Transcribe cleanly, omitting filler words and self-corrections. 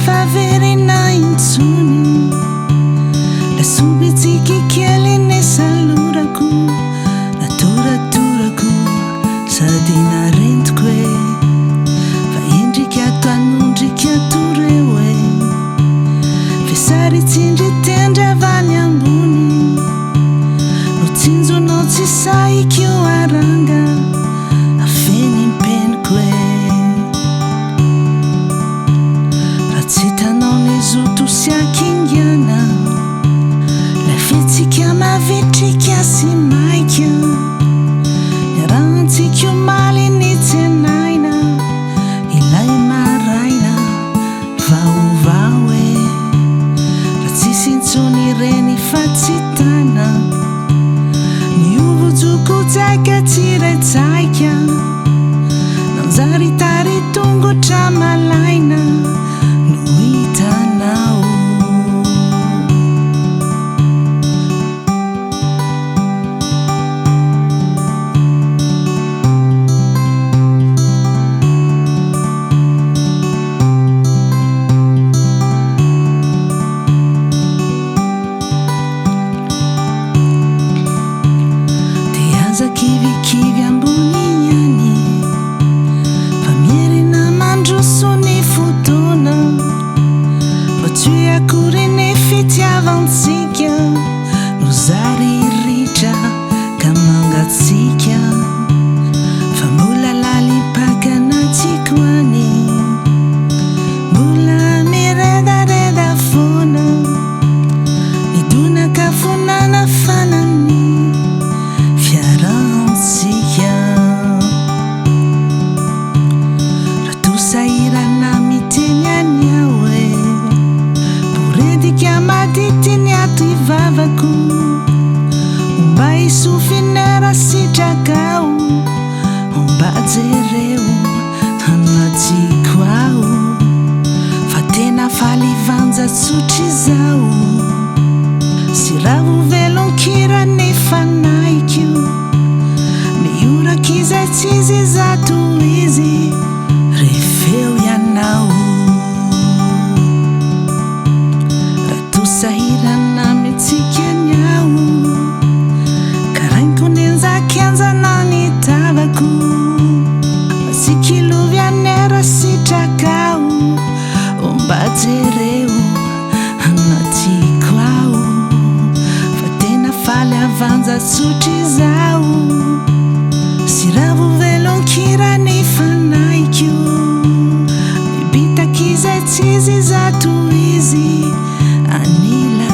faverina intsony lasobitsiky kely nesalorako natoratorako sady narentiko e fa endrika tanondrika toreo e fesaritsindry tendravany ambony no tsinjonao tsy saikio aranga afeny mpeniko e raha tsy hitanao ny zoto sy akingana la fetsika mavitrika sy maika niarantsika omaly ny tsenaina ilay maraina vaovao e raha tsisy intsony reny fa tsy tana niovojoko tsaika tsiretsaika nanjary tary tongotra malaina no hitanao kivikivy ambony any fa mierina mandroso ny fotona fa tsy akory ny fitiavantsika no zary ritra ka mangatsika fa mbola lalipakanatsiko any mbola miredareda fona nidonaka fonana fanany sairana miteny any aho e poredika matitiny ato ivavako omba isofinera sitrakao omba jereo anatiko aho fa tena falivanja tsotry zao sy ravo velonkira ny fanaikio miurakizay tsizy zato izy refeu ianao ratosahirana mitsikanyao karainko nenzakianjana ny tavako masikilovyanera sitrakao omba jereo anatiko ao fa tena faly avanja tsotry zao sy ravo velonkira ny fanaikio bitakizay tsizy zato izy anila